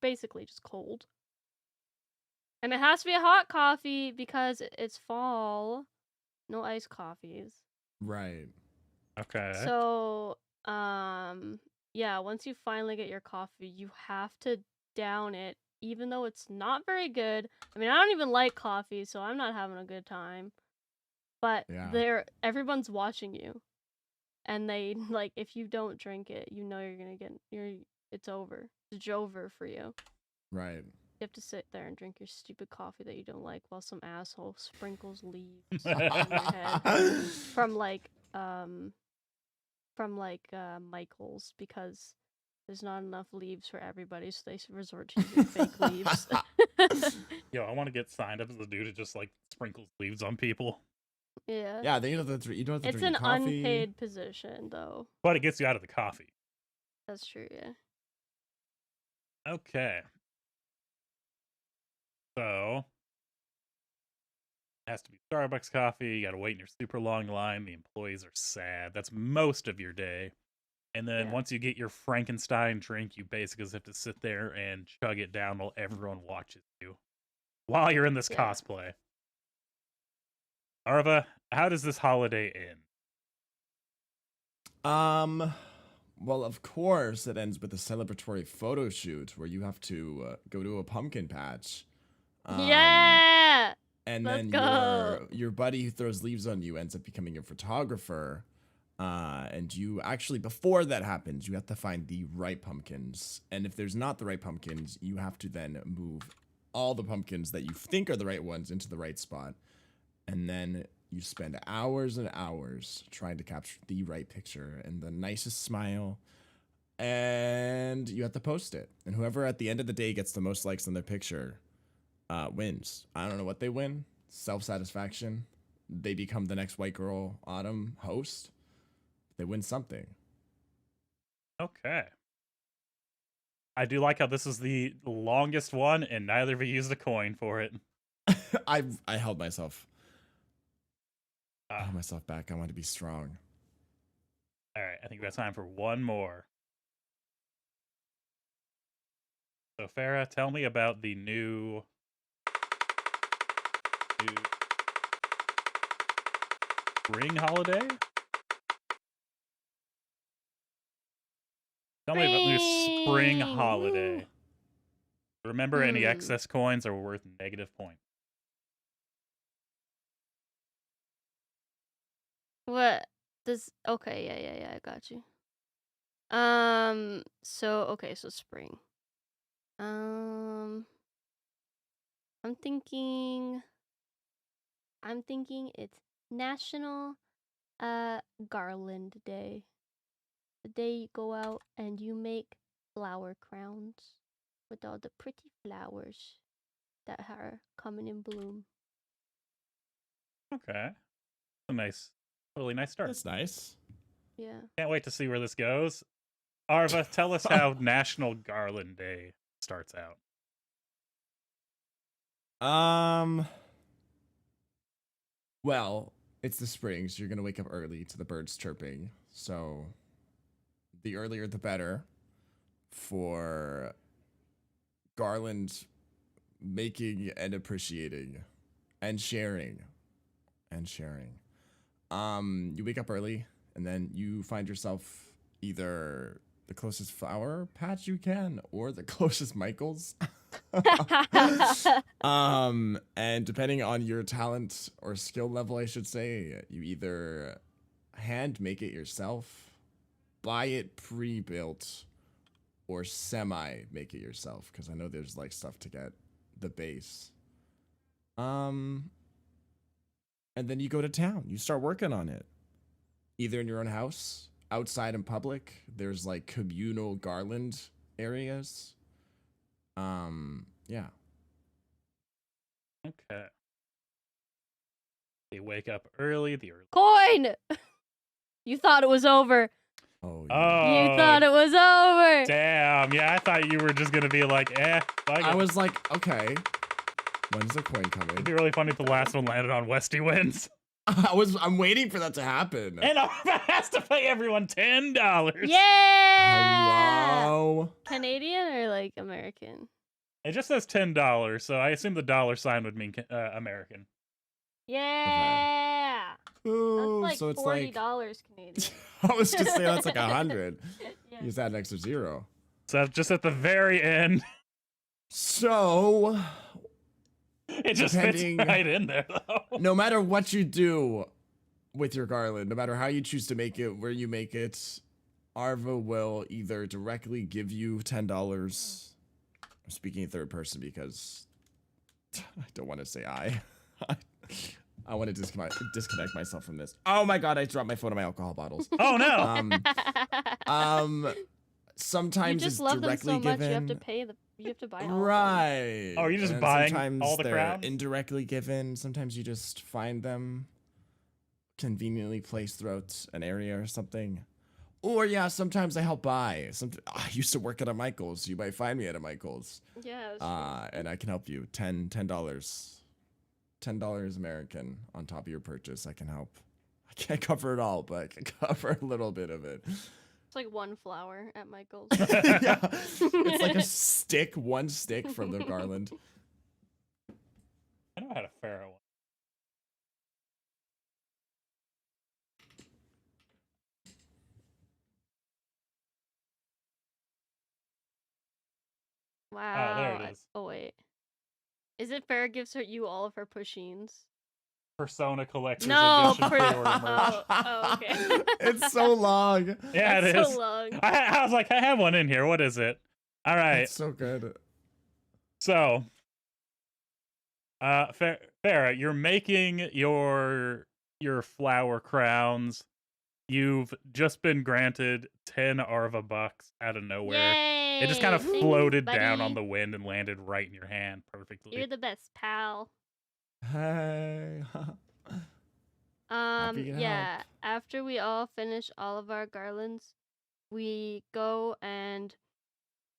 basically just cold. And it has to be a hot coffee because it's fall. No iced coffees. Right. Okay. So, yeah, once you finally get your coffee, you have to down it, even though it's not very good. I mean, I don't even like coffee, so I'm not having a good time. But Yeah. everyone's watching you. And they, like, if you don't drink it, you know you're gonna get, it's over. It's over for you. Right. You have to sit there and drink your stupid coffee that you don't like while some asshole sprinkles leaves on your head from Michael's because there's not enough leaves for everybody, so they resort to using fake leaves. Yo, I want to get signed up as a dude who just like sprinkles leaves on people. Yeah. Yeah, then you don't have to drink It's your an coffee. unpaid position, though. But it gets you out of the coffee. That's true, yeah. Okay. So, it has to be Starbucks coffee. You got to wait in your super long line. The employees are sad. That's most of your day. And then Yeah. once you get your Frankenstein drink, you basically just have to sit there and chug it down while everyone watches you while you're in this cosplay. Arva, how does this holiday end? Well, of course, it ends with a celebratory photo shoot where you have to go to a pumpkin patch. Yeah! And Let's then go. your buddy who throws leaves on you ends up becoming your photographer. And you actually, before that happens, you have to find the right pumpkins. And if there's not the right pumpkins, you have to then move all the pumpkins that you think are the right ones into the right spot. And then you spend hours and hours trying to capture the right picture and the nicest smile. And you have to post it. And whoever at the end of the day gets the most likes on their picture wins. I don't know what they win. Self-satisfaction. They become the next White Girl Autumn host. They win something. Okay. I do like how this is the longest one, and neither of you used a coin for it. I held myself. hold myself back. I want to be strong. All right, I think we got time for one more. So, Farah, tell me about the new spring holiday. Tell me about the new spring holiday. Remember, any excess coins are worth negative points. What does? Okay, yeah. I got you. So spring. I'm thinking it's National Garland Day. The day you go out and you make flower crowns with all the pretty flowers that are coming in bloom. Okay, really nice start. That's nice. Yeah. Can't wait to see where this goes. Arva, tell us how National Garland Day starts out. Well, it's the spring, so you're gonna wake up early to the birds chirping. So, the earlier the better for garland making and appreciating and sharing. You wake up early and then you find yourself either the closest flower patch you can or the closest Michael's. And depending on your talent or skill level, I should say, you either hand make it yourself, buy it pre-built, or semi make it yourself, because I know there's like stuff to get the base. And then you go to town. You start working on it. Either in your own house, outside in public. There's like communal garland areas. Yeah. Okay. They wake up early. Coin! You thought it was over. Oh, yeah. You thought it was over. Damn. Yeah, I thought you were just going to be like, fuck it. I was like, okay. When's the coin coming? It'd be really funny if the last one landed on Westy wins. I'm waiting for that to happen. And Arva has to pay everyone $10. Yeah! Hello? Canadian or like American? It just says $10, so I assume the dollar sign would mean American. Yeah! Ooh, That's so like it's $40 Canadian. I was just saying that's like 100. Yeah. You just add an extra zero. So just at the very end, So, it just Depending- fits right in there, though. no matter what you do with your garland, no matter how you choose to make it, where you make it, Arva will either directly give you $10. I'm speaking in third person because I don't want to say I. I want to disconnect myself from this. Oh my god, I dropped my phone on my alcohol bottles. Oh, no. Sometimes you just it's love them directly so much, given. you have to pay you have to buy all of them. Right. Oh, are you just And buying sometimes all the they're crowns? indirectly given. Sometimes you just find them conveniently placed throughout an area or something. Or yeah, sometimes I help buy. I used to work at a Michael's. You might find me at a Michael's. Yeah. That's And I can help you. $10. $10 American on top of your purchase. I can help. I can't cover it all, but I can cover a little bit of it. It's like one flower at Michael's. Yeah. It's like a stick, one stick from the garland. I know how to Pharaoh one. Wow. there it is. Oh wait. Is it Farah gives you all of her pushines? Persona Collector's No, Edition pre-order merch. Oh, okay. It's so long. Yeah, it That's is. so long. I was like, I have one in here. What is it? All right. It's so good. So, Farah, you're making your flower crowns. You've just been granted 10 Arva bucks out of nowhere. Yay! It just kind of Thanks, floated down on buddy. the wind and landed right in your hand perfectly. You're the best, pal. Hey. Happy to Yeah. help. After we all finish all of our garlands, we go and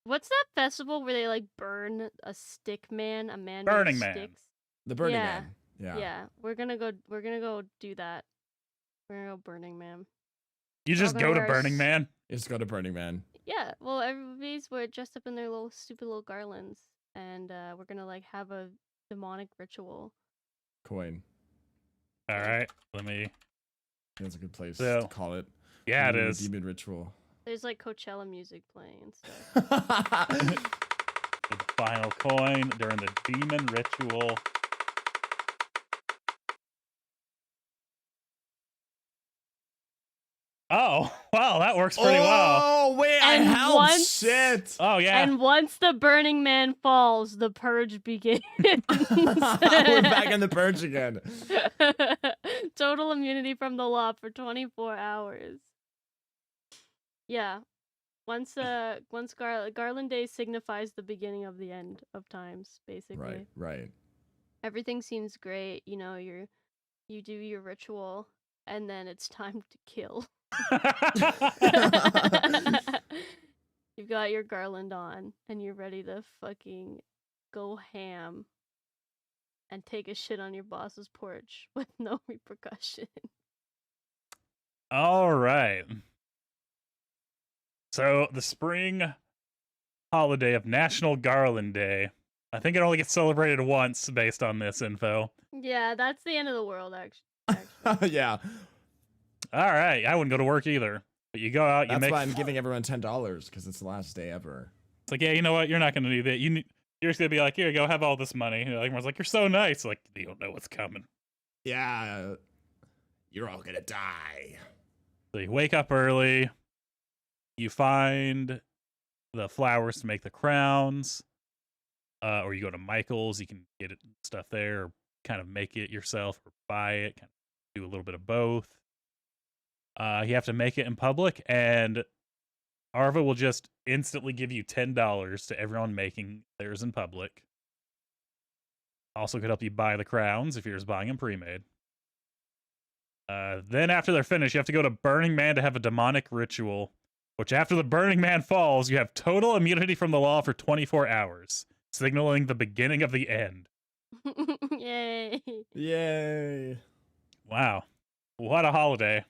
what's that festival where they like burn a stick man, a man Burning made Man. sticks? The Burning Yeah. Man. Yeah. Yeah, we're gonna go do that We're gonna go Burning Man. You just gonna go to wear Burning Man? Just go to Burning Man. Yeah, well, everybody's dressed up in their little stupid little garlands, and we're gonna like have a demonic ritual. Coin. All right, let me. That's a good place So, to call it. Yeah, it Ooh, is. Demon ritual. There's like Coachella music playing and stuff. The final coin during the demon ritual. Oh, wow, that works pretty well. Oh, wait, And I helped. once- Shit. Oh, yeah. And once the Burning Man falls, the purge begins. We're back in the purge again. Total immunity from the law for 24 hours. Yeah. Once Garland Day signifies the beginning of the end of times, basically. Right. Everything seems great, you know, you do your ritual, and then it's time to kill. You've got your garland on, and you're ready to fucking go ham and take a shit on your boss's porch with no repercussion. All right. So, the spring holiday of National Garland Day. I think it only gets celebrated once based on this info. Yeah, that's the end of the world, actually. Yeah. All right. I wouldn't go to work either. But you go out, you That's make. why I'm giving everyone $10 because it's the last day ever. It's like, yeah, you know what? You're not going to do that. You're just going to be like, here you go, have all this money. And everyone's like, you're so nice. Like, you don't know what's coming. Yeah. You're all gonna die. So you wake up early. You find the flowers to make the crowns. Or you go to Michael's. You can get stuff there, or kind of make it yourself, or buy it. Kind of do a little bit of both. You have to make it in public, and Arva will just instantly give you $10 to everyone making theirs in public. Also could help you buy the crowns if you're just buying them pre-made. Then after they're finished, you have to go to Burning Man to have a demonic ritual, which after the Burning Man falls, you have total immunity from the law for 24 hours, signaling the beginning of the end. Yay. Yay. Wow. What a holiday.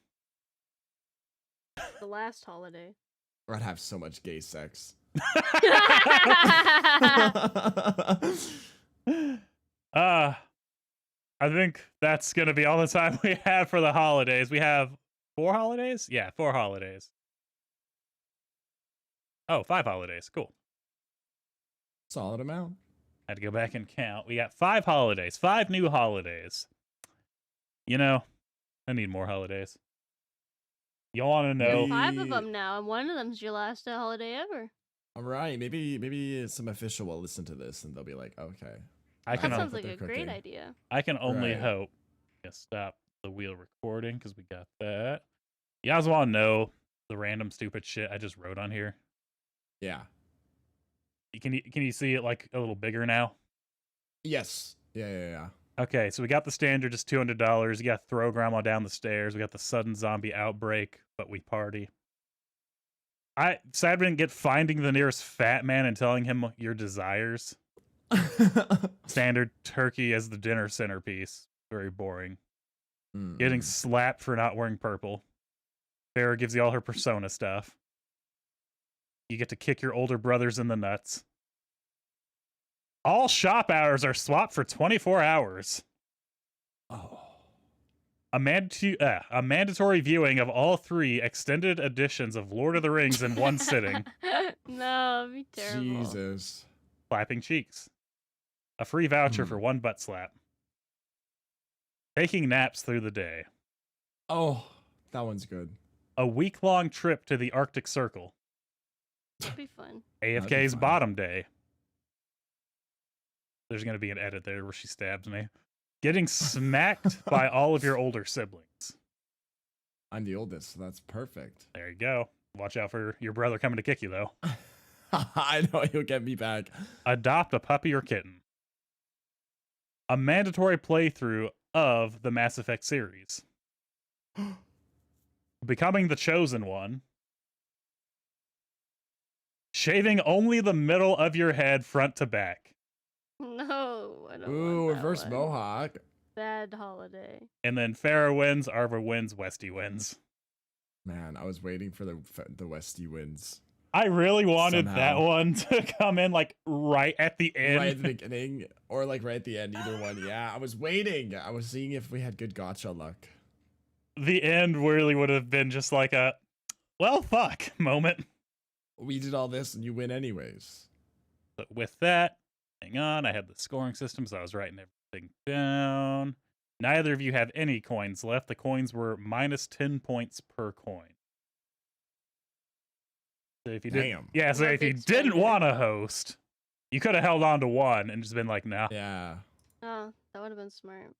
The last holiday. I'd have so much gay sex. I think that's going to be all the time we have for the holidays. We have 4 holidays? Yeah, 4 holidays. Oh, 5 holidays. Cool. Solid amount. I had to go back and count. We got 5 holidays, 5 new holidays. You know, I need more holidays. You want to know? There's 5 of them now, and one of them's your last holiday ever. All right, maybe some official will listen to this and they'll be like, okay. I That can sounds what like a they're great cooking. idea. I can only Right. hope. Yeah, stop the wheel recording because we got that. You guys want to know the random stupid shit I just wrote on here? Yeah. Can you see it like a little bigger now? Yes. Yeah. Okay, so we got the standard, just $200. You got to throw grandma down the stairs. We got the sudden zombie outbreak, but we party. Sad we didn't get finding the nearest fat man and telling him your desires. Standard turkey as the dinner centerpiece. Very boring. Getting slapped for not wearing purple. Farrah gives you all her persona stuff. You get to kick your older brothers in the nuts. All shop hours are swapped for 24 hours. Oh. A mandatory viewing of all 3 extended editions of Lord of the Rings in one sitting. No, it'd be terrible. Jesus. Clapping cheeks. A free voucher for 1 butt slap. Taking naps through the day. Oh, that one's good. A week-long trip to the Arctic Circle. It'd be fun. AFK's fun. bottom day. There's going to be an edit there where she stabs me. Getting smacked by all of your older siblings. I'm the oldest, so that's perfect. There you go. Watch out for your brother coming to kick you, though. I know he'll get me back. Adopt a puppy or kitten. A mandatory playthrough of the Mass Effect series. Becoming the chosen one. Shaving only the middle of your head front to back. No, I don't Ooh, want that reverse one. mohawk. Bad holiday. And then Farah wins, Arva wins, Westy wins. Man, I was waiting for the Westy wins. I really wanted that Somehow. one to come in like right at the end. Right at the beginning or like right at the end, either one. Yeah, I was waiting. I was seeing if we had good gotcha luck. The end really would have been just like a, well, fuck moment. We did all this and you win anyways. But with that, hang on, I had the scoring system, so I was writing everything down. Neither of you have any coins left. The coins were minus 10 points per coin. So if you Damn. so if you didn't want to host, you could have held on to one and just been like, nah. Yeah. Oh, that would have been smart.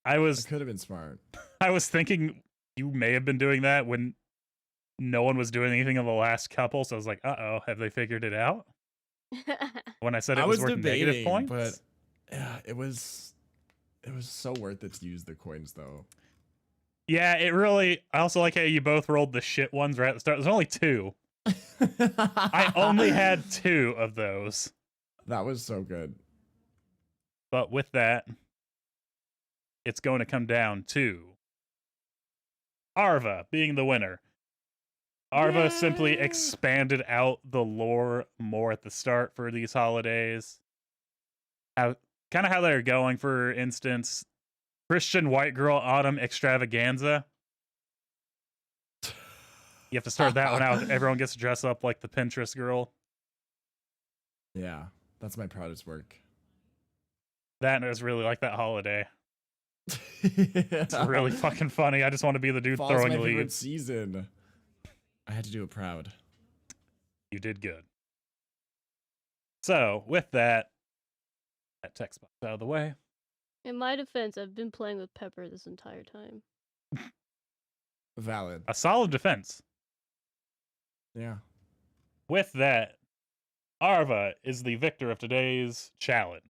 I It could have been smart. I was thinking you may have been doing that when no one was doing anything in the last couple, so I was like, uh-oh, have they figured it out? When I said it was worth negative points? But yeah, it was so worth it to use the coins though. Yeah, it really, I also like how you both rolled the shit ones right at the start. There's only 2. I only had 2 of those. That was so good. But with that, it's going to come down to Arva being the winner. Arva simply expanded out the lore more at the start for these holidays. How they're going, for instance, Christian White Girl Autumn Extravaganza. You have to start that one out. Everyone gets to dress up like the Pinterest girl. Yeah, that's my proudest work. That is really like that holiday. It's really fucking funny. I just want to be the dude Fall's throwing my favorite leaves. season. I had to do it proud. You did good. So, with that text box out of the way. In my defense, I've been playing with Pepper this entire time. Valid. A solid defense. Yeah. With that, Arva is the victor of today's challenge.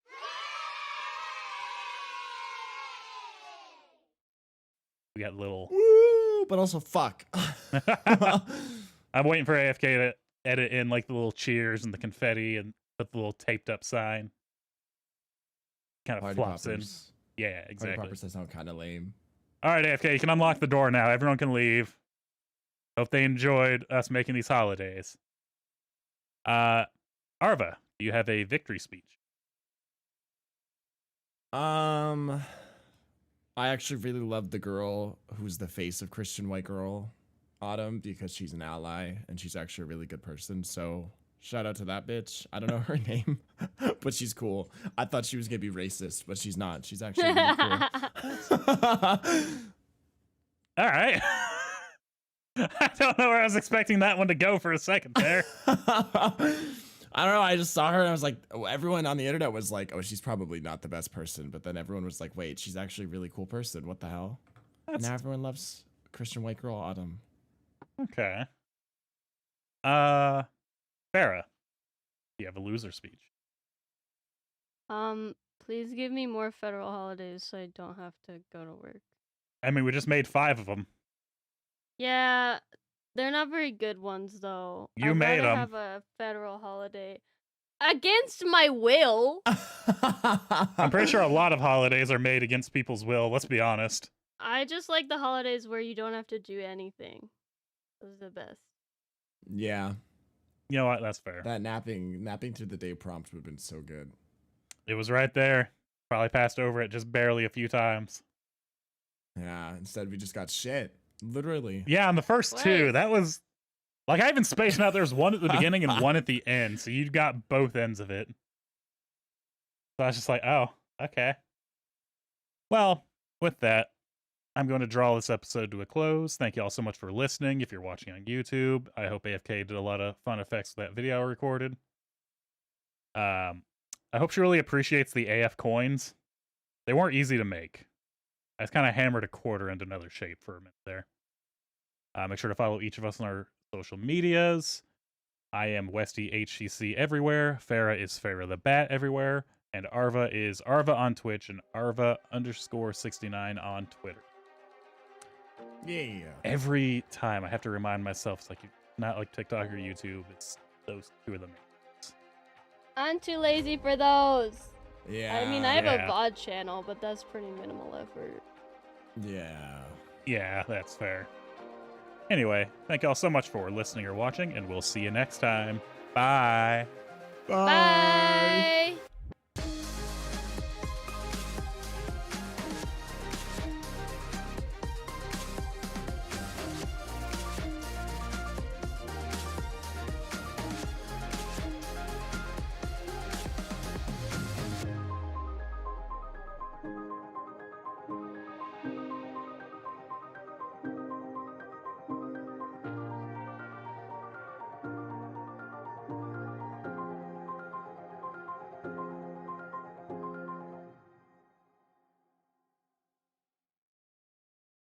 We got little... Woo, but also fuck. I'm waiting for AFK to edit in like the little cheers and the confetti and put the little taped up sign. Kind of Party flops poppers. in. Yeah, Party exactly. poppers sound kind of lame. All right, AFK, you can unlock the door now. Everyone can leave. Hope they enjoyed us making these holidays. Arva, do you have a victory speech? I actually really love the girl who's the face of Christian White Girl, Autumn, because she's an ally and she's actually a really good person. So shout out to that bitch. I don't know her name, but she's cool. I thought she was gonna be racist, but she's not. She's actually really cool. All right. I don't know where I was expecting that one to go for a second there. I don't know. I just saw her and I was like, oh, everyone on the internet was like, oh, she's probably not the best person. But then everyone was like, wait, she's actually a really cool person. What the hell? Now everyone loves Christian White Girl Autumn. Okay. Farah, you have a loser speech. Please give me more federal holidays so I don't have to go to work. I mean, we just made 5 of them. Yeah, they're not very good ones though. You made I'd rather 'em. have a federal holiday against my will. I'm pretty sure a lot of holidays are made against people's will, let's be honest. I just like the holidays where you don't have to do anything. Those are the best. Yeah, You know what? That's fair. that napping through the day prompt would have been so good. It was right there. Probably passed over it just barely a few times. Yeah, instead we just got shit. Literally. Yeah, on the first 2, Wait. that was... Like, I even spaced out there's one at the beginning and one at the end, so you got both ends of it. So I was just like, oh, okay. Well, with that, I'm going to draw this episode to a close. Thank you all so much for listening. If you're watching on YouTube, I hope AFK did a lot of fun effects with that video I recorded. I hope she really appreciates the AF coins. They weren't easy to make. I just kind of hammered a quarter into another shape for a minute there. Make sure to follow each of us on our social medias. I am Westy HCC everywhere. Farah is Farah the Bat everywhere. And Arva is Arva on Twitch and Arva_69 on Twitter. Yeah. Every time I have to remind myself, it's like not like TikTok or YouTube. It's those 2 of them. I'm too lazy for those. Yeah. I mean, I have Yeah. a VOD channel, but that's pretty minimal effort. Yeah. Yeah, that's fair. Anyway, thank y'all so much for listening or watching, and we'll see you next time. Bye. Bye. Bye.